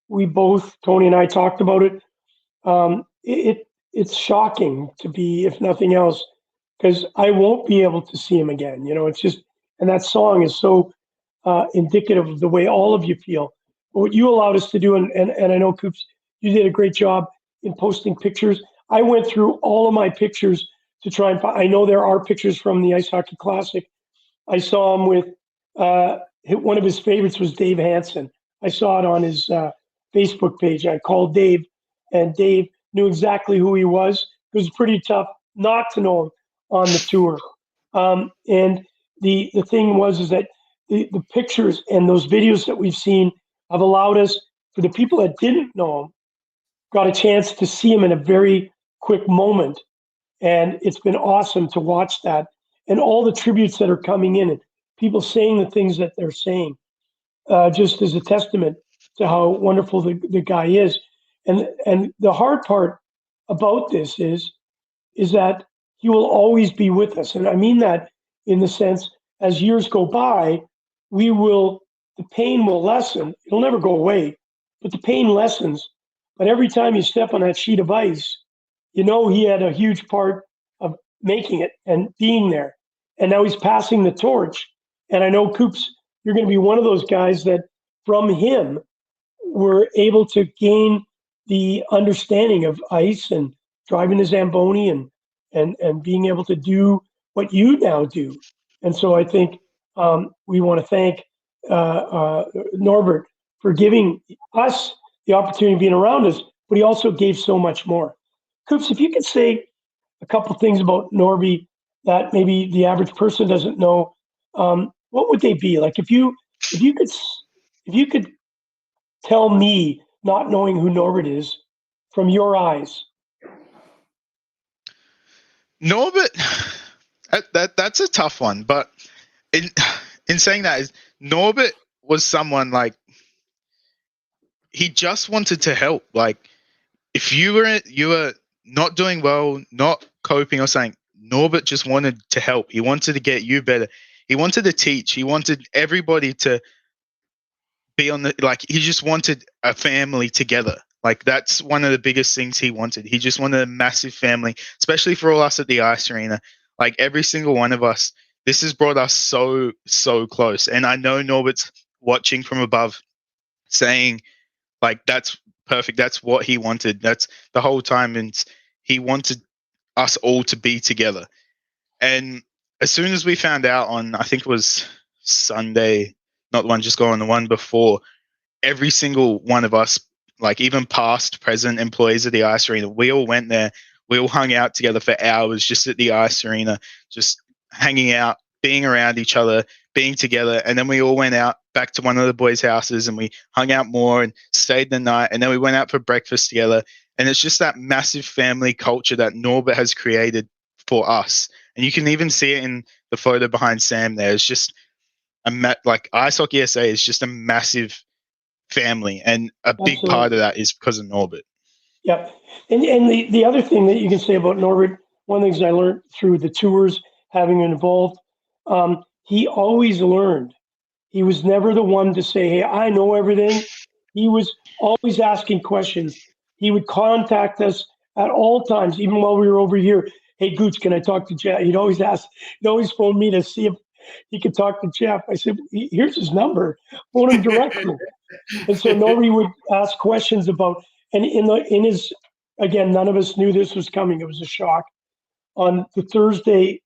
we both, Tony and I, talked about it. It's shocking to be, if nothing else, because I won't be able to see him again. It's just, and that song is so indicative of the way all of you feel. But what you allowed us to do, and I know, Coops, you did a great job in posting pictures. I went through all of my pictures to try and find, I know there are pictures from the Ice Hockey Classic. I saw him with, one of his favorites was Dave Hansen. I saw it on his Facebook page. I called Dave and Dave knew exactly who he was. It was pretty tough not to know him on the tour. And the thing is that the pictures and those videos that we've seen have allowed us, for the people that didn't know him, got a chance to see him in a very quick moment. And it's been awesome to watch that. And all the tributes that are coming in and people saying the things that they're saying, just as a testament to how wonderful the guy is. And the hard part about this is that he will always be with us. And I mean that in the sense, as years go by, the pain will lessen. It'll never go away, but the pain lessens. But every time you step on that sheet of ice, you know he had a huge part of making it and being there. And now he's passing the torch. And I know, Coops, you're going to be one of those guys that from him were able to gain the understanding of ice and driving the Zamboni and being able to do what you now do. And so I think we want to thank Norbert for giving us the opportunity of being around us, but he also gave so much more. Coops, if you could say a couple things about Norby that maybe the average person doesn't know, what would they be? Like if you could tell me, not knowing who Norbert is, from your eyes. Norbert, that's a tough one, but in saying that, is Norbert was someone like he just wanted to help. Like if you were not doing well, not coping or something, Norbert just wanted to help. He wanted to get you better. He wanted to teach. He wanted everybody to be on he just wanted a family together. Like that's one of the biggest things he wanted. He just wanted a massive family, especially for all us at the ice arena. Like every single one of us, this has brought us so, so close. And I know Norbert's watching from above saying like, that's perfect. That's what he wanted. That's the whole time. And he wanted us all to be together. And as soon as we found out on, I think it was Sunday, not the one just gone, the one before, every single one of us, like even past, present employees of the ice arena, we all went there. We all hung out together for hours just at the ice arena, just hanging out, being around each other, being together. And then we all went out back to one of the boys' houses and we hung out more and stayed the night. And then we went out for breakfast together. And it's just that massive family culture that Norbert has created for us. And you can even see it in the photo behind Sam there. It's just like Ice Hockey SA is just a massive family, and a big part of that is because of Norbert. Yeah, and the other thing that you can say about Norbert, one of the things I learned through the tours, having been involved, he always learned. He was never the one to say, hey, I know everything. He was always asking questions. He would contact us at all times, even while we were over here. Hey, Gouche, can I talk to Jeff? He'd always phone me to see if he could talk to Jeff. I said, here's his number. Phone him directly. And so nobody would ask questions about, and in his, again, none of us knew this was coming. It was a shock. On the Thursday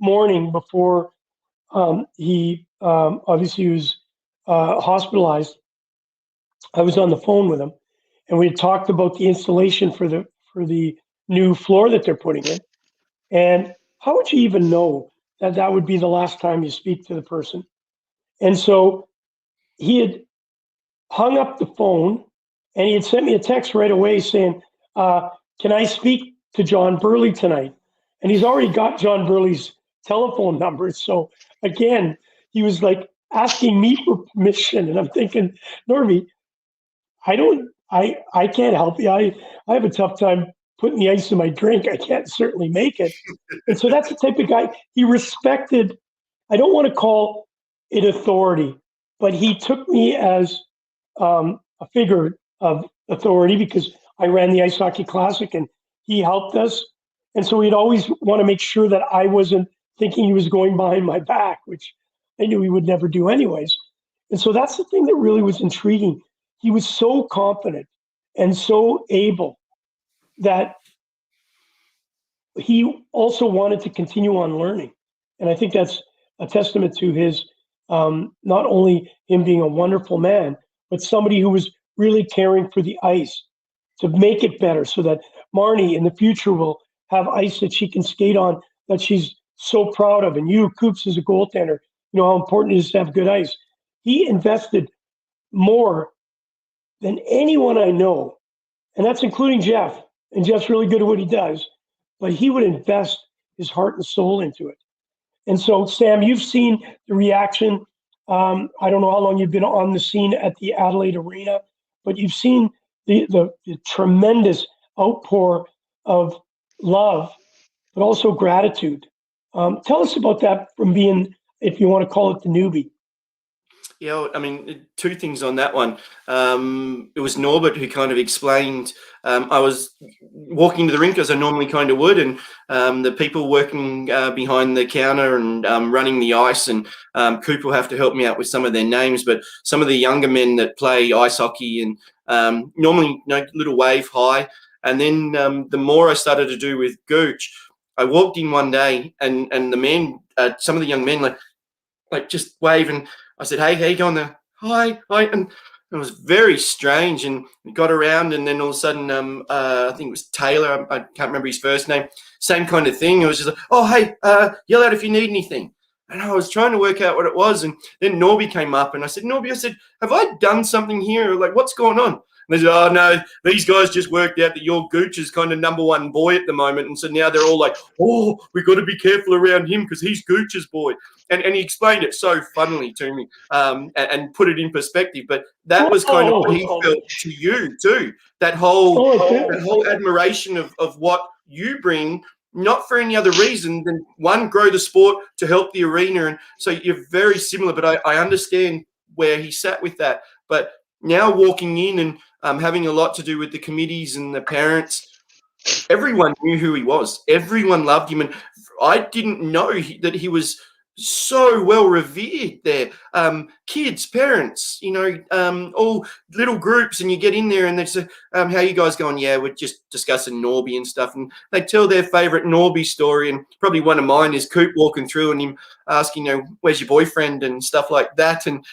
morning before he obviously was hospitalized, I was on the phone with him, and we had talked about the installation for the new floor that they're putting in. And how would you even know that would be the last time you speak to the person? And so he had hung up the phone, and he had sent me a text right away saying, can I speak to John Burley tonight? And he's already got John Burley's telephone number. So again, he was like asking me for permission. And I'm thinking, Norby, I can't help you. I have a tough time putting the ice in my drink. I can't certainly make it. And so that's the type of guy he respected. I don't want to call it authority, but he took me as a figure of authority because I ran the Ice Hockey Classic and he helped us. And so he'd always want to make sure that I wasn't thinking he was going behind my back, which I knew he would never do anyways. And so that's the thing that really was intriguing. He was so confident and so able that he also wanted to continue on learning. And I think that's a testament to his, not only him being a wonderful man, but somebody who was really caring for the ice to make it better so that Marnie in the future will have ice that she can skate on that she's so proud of. And you, Coops, as a goaltender, you know how important it is to have good ice. He invested more than anyone I know, and that's including Jeff. And Jeff's really good at what he does, but he would invest his heart and soul into it. And so, Sam, you've seen the reaction. I don't know how long you've been on the scene at the Adelaide Arena, but you've seen the tremendous outpour of love, but also gratitude. Tell us about that from being, if you want to call it, the newbie. Yeah, I mean, two things on that one. It was Norbert who kind of explained. I was walking to the rink as I normally kind of would, and the people working behind the counter and running the ice, and Coop will have to help me out with some of their names, but some of the younger men that play ice hockey and normally, little wave high. And then the more I started to do with Gouche, I walked in one day, and the men, some of the young men, like just waving. I said, "Hey, how you going there?" Hi. And it was very strange, and we got around, and then all of a sudden, I think it was Taylor. I can't remember his first name. Same kind of thing. It was just like, "Oh, hey, yell out if you need anything." And I was trying to work out what it was, and then Norby came up, and I said, "Norby," I said, "have I done something here? Like, what's going on?" And they said, "Oh, no, these guys just worked out that your Gooch is kind of number one boy at the moment." And so now they're all like, "Oh, we've got to be careful around him because he's Gooch's boy." And he explained it so funnily to me and put it in perspective. But that was kind of what he felt to you too. That whole admiration of what you bring, not for any other reason than, one, grow the sport to help the arena. And so you're very similar, but I understand where he sat with that. But now walking in and having a lot to do with the committees and the parents, everyone knew who he was. Everyone loved him. And I didn't know that he was so well revered there. Kids, parents, all little groups, and you get in there and they say, "How you guys going?" "Yeah, we're just discussing Norby and stuff." And they tell their favorite Norby story, and probably one of mine is Coop walking through and him asking, "Where's your boyfriend?" and stuff like that. And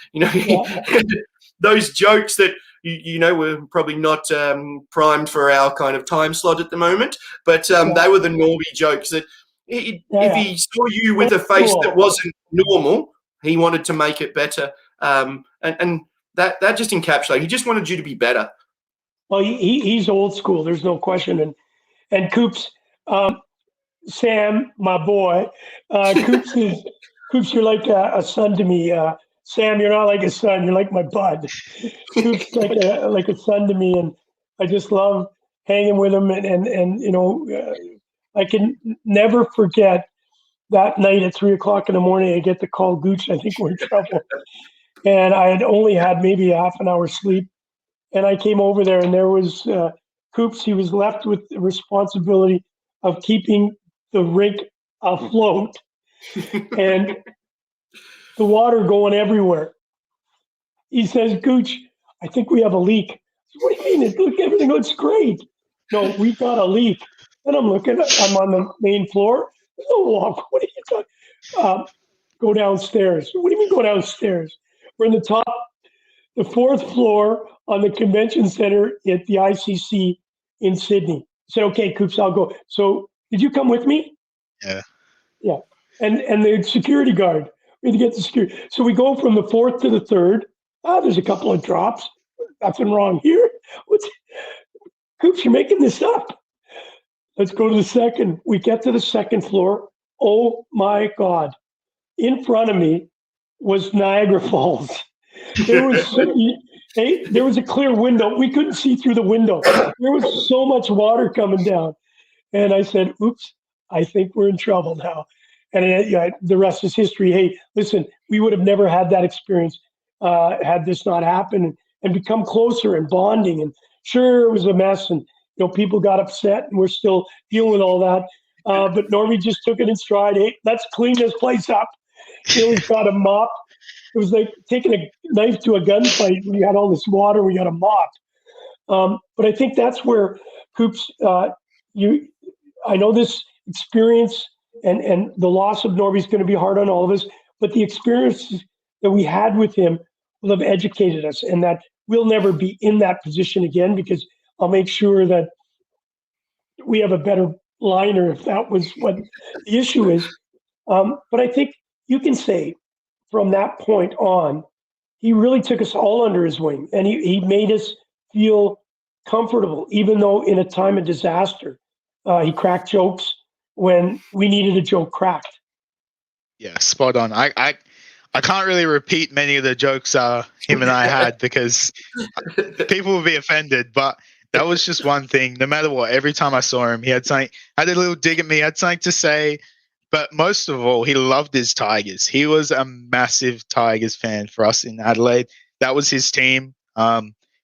those jokes that we're probably not primed for our kind of time slot at the moment, but they were the Norby jokes that if he saw you with a face that wasn't normal, he wanted to make it better. And that just encapsulated. He just wanted you to be better. Well, he's old school. There's no question. And Coops, Sam, my boy, Coops, you're like a son to me. Sam, you're not like a son. You're like my bud. Coops like a son to me, and I just love hanging with him. And I can never forget that night at 3:00 in the morning. I get the call, "Gooch, I think we're in trouble." And I had only had maybe half an hour sleep, and I came over there, and there was Coops. He was left with the responsibility of keeping the rink afloat, and the water going everywhere. He says, "Gooch, I think we have a leak." I said, "What do you mean? Look, everything looks great." "No, we got a leak." And I'm looking, I'm on the main floor. "Oh, what are you talking? Go downstairs." "What do you mean go downstairs?" "We're in the fourth floor on the convention center at the ICC in Sydney." I said, "Okay, Coops, I'll go." "So did you come with me?" Yeah. Yeah. And the security guard, we had to get the security. So we go from the fourth to the third. There's a couple of drops. Nothing wrong here. Coops, you're making this up. Let's go to the second. We get to the second floor. Oh my God. In front of me was Niagara Falls. There was a clear window. We couldn't see through the window. There was so much water coming down. And I said, "Oops, I think we're in trouble now." And the rest is history. Hey, listen, we would have never had that experience had this not happened, and become closer and bonding. And sure, it was a mess, and people got upset, and we're still dealing with all that. But Normie just took it in stride. "Hey, let's clean this place up." He's got a mop. It was like taking a knife to a gunfight. We had all this water. We got a mop. But I think that's where Coops, I know this experience and the loss of Norby is going to be hard on all of us, but the experiences that we had with him will have educated us, and that we'll never be in that position again, because I'll make sure that we have a better liner if that was what the issue is. But I think you can say from that point on, he really took us all under his wing, and he made us feel comfortable, even though in a time of disaster, he cracked jokes when we needed a joke cracked. Yeah, spot on. I can't really repeat many of the jokes him and I had because people would be offended, but that was just one thing. No matter what, every time I saw him, he had something, had a little dig at me, had something to say. But most of all, he loved his Tigers. He was a massive Tigers fan for us in Adelaide. That was his team.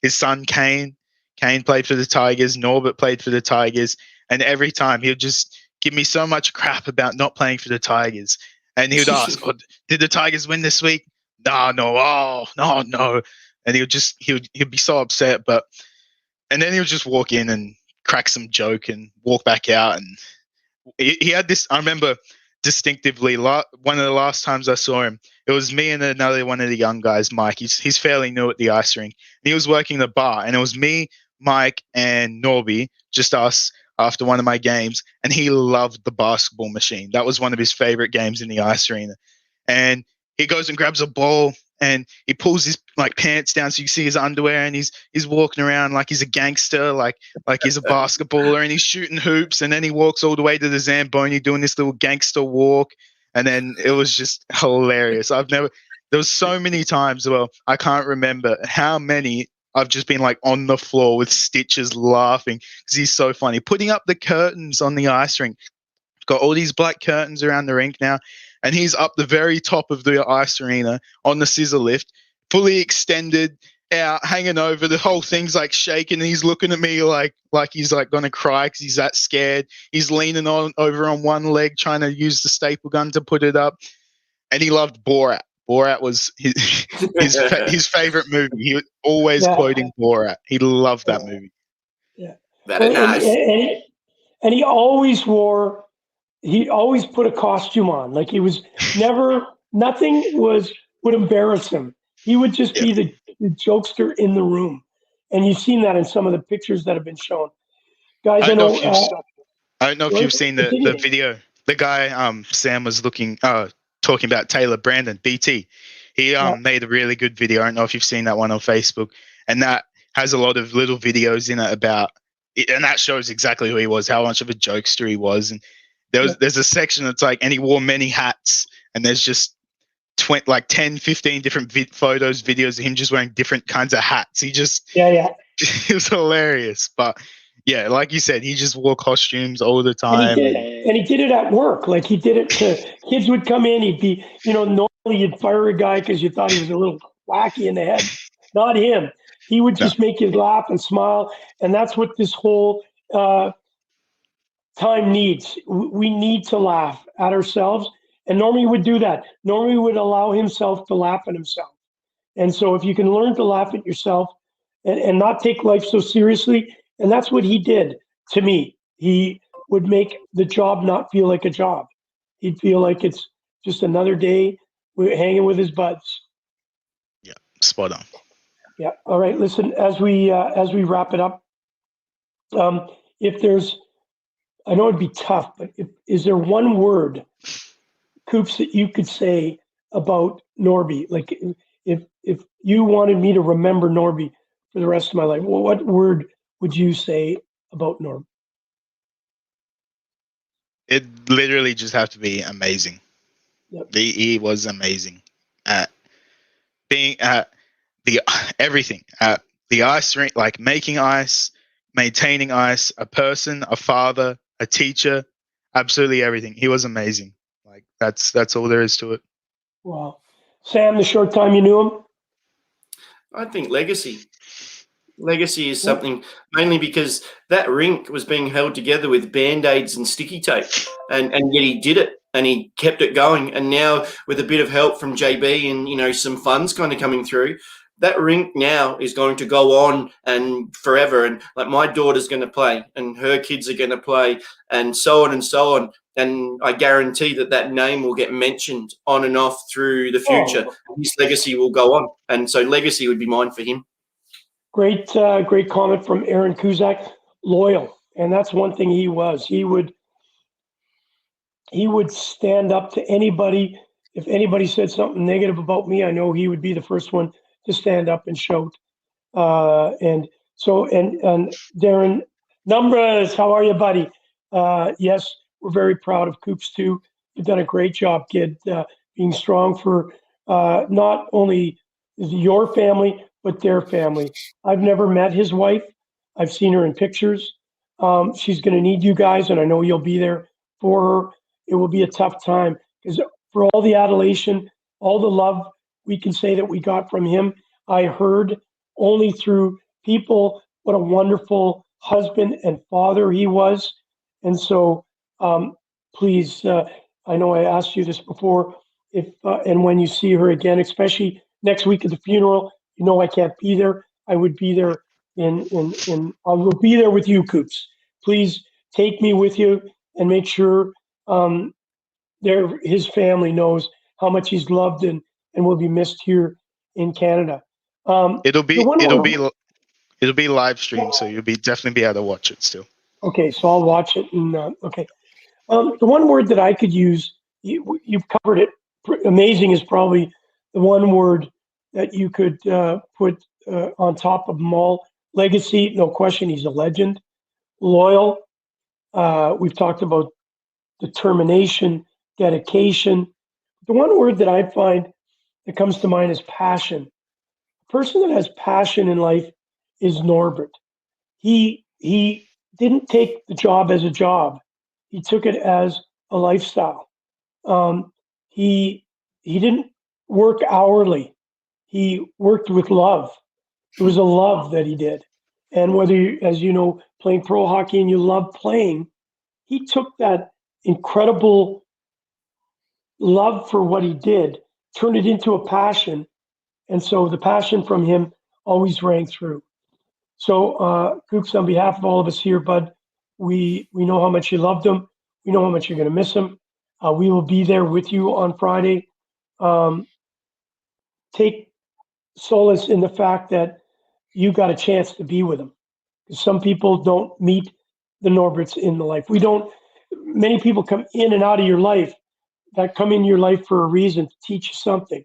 His son, Kane played for the Tigers. Norbert played for the Tigers. And every time he would just give me so much crap about not playing for the Tigers. And he would ask, oh, did the Tigers win this week? No. And he'd be so upset. And then he would just walk in and crack some joke and walk back out. And he had this, I remember distinctively, one of the last times I saw him, it was me and another one of the young guys, Mike. He's fairly new at the ice rink. And he was working the bar. And it was me, Mike, and Norby, just us, after one of my games, and he loved the basketball machine. That was one of his favorite games in the ice arena. And he goes and grabs a ball and he pulls his pants down so you see his underwear, and he's walking around like he's a gangster, like he's a basketballer, and he's shooting hoops, and then he walks all the way to the Zamboni doing this little gangster walk. And then it was just hilarious. There was so many times, well, I can't remember how many I've just been on the floor with stitches laughing because he's so funny. Putting up the curtains on the ice rink. Got all these black curtains around the rink now, and he's up the very top of the ice arena on the scissor lift, fully extended out, hanging over. The whole thing's shaking, and he's looking at me like he's going to cry because he's that scared. He's leaning over on one leg, trying to use the staple gun to put it up. And he loved Borat. Borat was his favorite movie. He was always quoting Borat. He loved that movie. Yeah. Very nice. And he always put a costume on. He was nothing would embarrass him. He would just be the jokester in the room. And you've seen that in some of the pictures that have been shown. Guys, I don't know if you've seen the video. The guy, Sam was talking about Taylor Brandon, BT. He made a really good video. I don't know if you've seen that one on Facebook. And that has a lot of little videos in it about it, and that shows exactly who he was, how much of a jokester he was. And there's a section that's and he wore many hats, and there's just 10, 15 different photos, videos of him just wearing different kinds of hats. He just it was hilarious. But yeah, like you said, he just wore costumes all the time. And he did it at work. He did it to kids would come in. He'd be, normally you'd fire a guy because you thought he was a little wacky in the head. Not him. He would just make you laugh and smile. And that's what this whole time needs. We need to laugh at ourselves. And Normie would do that. Normie would allow himself to laugh at himself. And so if you can learn to laugh at yourself and not take life so seriously, and that's what he did to me. He would make the job not feel like a job. He'd feel like it's just another day hanging with his buds. Yeah, spot on. Yeah. All right. Listen, as we wrap it up, if there's, I know it'd be tough, but is there one word, Coops, that you could say about Norby? If you wanted me to remember Norby for the rest of my life, well, what word would you say about Norm? It literally just have to be amazing. Yep. He was amazing at being at everything at the ice rink, making ice, maintaining ice, a person, a father, a teacher, absolutely everything. He was amazing. That's all there is to it. Wow. Sam, the short time you knew him? I think legacy. Legacy is something mainly because that rink was being held together with Band-Aids and sticky tape, and yet he did it and he kept it going. And now with a bit of help from JB and, some funds kind of coming through, that rink now is going to go on and forever. And my daughter's going to play and her kids are going to play and so on and so on. And I guarantee that name will get mentioned on and off through the future. His legacy will go on. And so legacy would be mine for him. Great, great comment from Aaron Kuzak. Loyal, and that's one thing he was. He would stand up to anybody. If anybody said something negative about me, I know he would be the first one to stand up and shout. And Darren Numbers, how are you, buddy? Yes, we're very proud of Coops too. You've done a great job, kid, being strong for not only your family but their family. I've never met his wife. I've seen her in pictures. She's going to need you guys, and I know you'll be there for her. It will be a tough time because for all the adulation, all the love we can say that we got from him, I heard only through people what a wonderful husband and father he was. And so please, I know I asked you this before, if and when you see her again, especially next week at the funeral, you know I can't be there. I would be there I will be there with you, Coops. Please take me with you and make sure his family knows how much he's loved and will be missed here in Canada. It'll be live stream, so you'll definitely be able to watch it still. Okay, so I'll watch it. And okay, the one word that I could use, you've covered it. Amazing is probably the one word that you could put on top of them all. Legacy, no question, he's a legend. Loyal, we've talked about determination, dedication. The one word that I find that comes to mind is passion. A person that has passion in life is Norbert. He didn't take the job as a job. He took it as a lifestyle. He didn't work hourly. He worked with love. It was a love that he did. And whether you, as you know, playing pro hockey and you love playing, he took that incredible love for what he did, turned it into a passion. And so the passion from him always rang through. So, Coops, on behalf of all of us here, bud, we know how much you loved him. We know how much you're going to miss him. We will be there with you on Friday. Take solace in the fact that you got a chance to be with him. Because some people don't meet the Norberts in the life. Many people come in and out of your life that come in your life for a reason, to teach you something.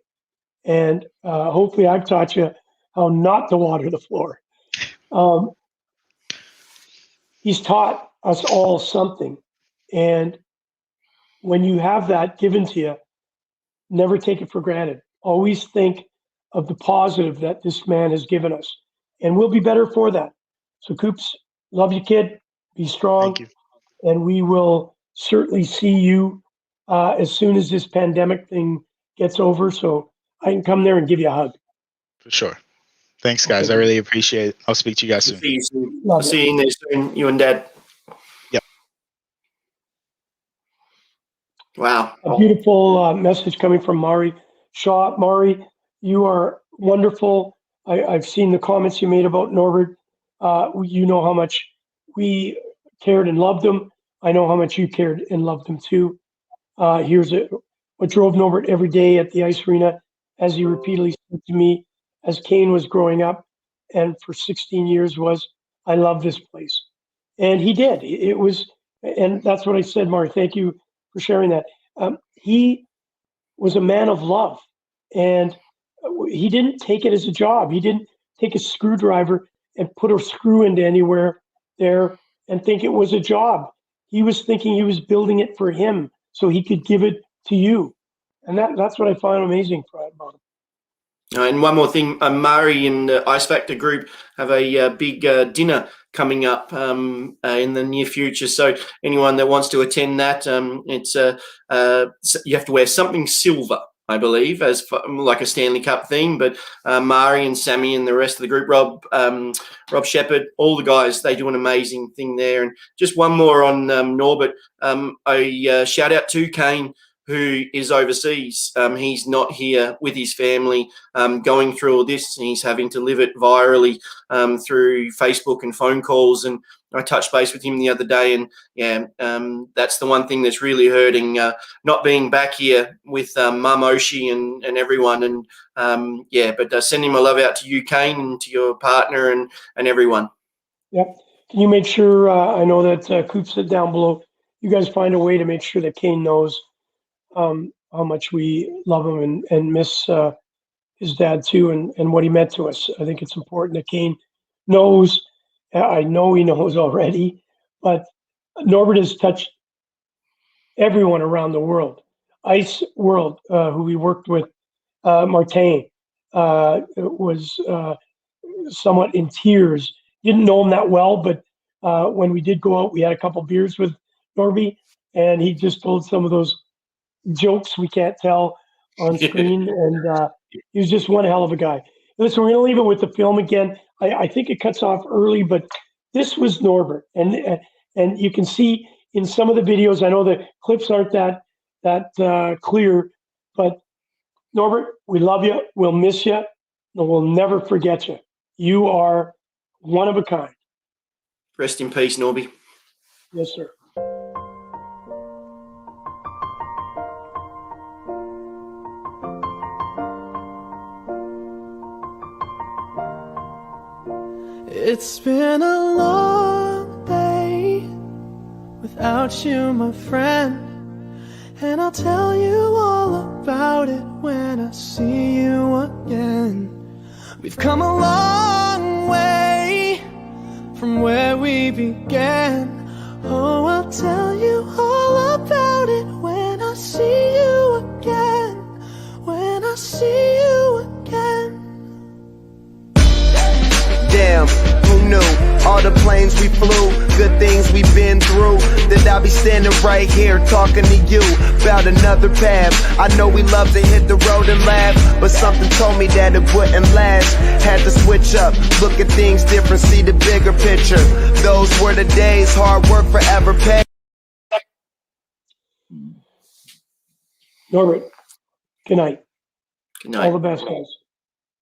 And hopefully I've taught you how not to water the floor. He's taught us all something. And when you have that given to you, never take it for granted. Always think of the positive that this man has given us. And we'll be better for that. So, Coops, love you, kid. Be strong. Thank you. And we will certainly see you as soon as this pandemic thing gets over. So I can come there and give you a hug. For sure. Thanks, guys. Okay. I really appreciate it. I'll speak to you guys soon. See you soon. I'll see you in there soon, you and Dad. Yep. Wow. A beautiful message coming from Mari Shaw. Mari, you are wonderful. I've seen the comments you made about Norbert. You know how much we cared and loved him. I know how much you cared and loved him too. Here's what drove Norbert every day at the ice arena, as he repeatedly said to me as Kane was growing up, and for 16 years was, I love this place. And he did. It was, and that's what I said, Mari. Thank you for sharing that. He was a man of love, and he didn't take it as a job. He didn't take a screwdriver and put a screw into anywhere there and think it was a job. He was thinking he was building it for him so he could give it to you. And that's what I find amazing about him. And one more thing, Mari and the Ice Factor group have a big dinner coming up in the near future. So anyone that wants to attend that, it's you have to wear something silver, I believe, as like a Stanley Cup theme. But Mari and Sammy and the rest of the group, Rob Shepherd, all the guys, they do an amazing thing there. And just one more on Norbert, a shout out to Kane, who is overseas. He's not here with his family going through all this. He's having to live it virally through Facebook and phone calls. And I touched base with him the other day, and yeah, that's the one thing that's really hurting, not being back here with Mum Oshie and everyone. And but sending my love out to you, Kane, and to your partner and everyone. Yep. Can you make sure, I know that Coop said down below, you guys find a way to make sure that Kane knows how much we love him and miss his dad too, and what he meant to us. I think it's important that Kane knows. I know he knows already, but Norbert has touched everyone around the world. Ice World, who we worked with, Martin, was somewhat in tears. Didn't know him that well, but when we did go out, we had a couple beers with Norby, and he just told some of those jokes we can't tell on screen, and he was just one hell of a guy. Listen, we're going to leave it with the film again. I think it cuts off early, but this was Norbert, and you can see in some of the videos. I know the clips aren't that clear, but Norbert, we love you. We'll miss you, and we'll never forget you. You are one of a kind. Rest in peace, Norby. Yes, sir. It's been a long day without you, my friend, and I'll tell you all about it when I see you again. We've come a long way from where we began. Oh, I'll tell you all about it when I see you again. When I see you again. Damn, who knew? All the planes we flew, good things we've been through, that I'll be standing right here talking to you about another path. I know we love to hit the road and laugh, but something told me that it wouldn't last. Had to switch up, look at things different, see the bigger picture. Those were the days, hard work forever paid. Norbert, good night. Good night. All the best, guys.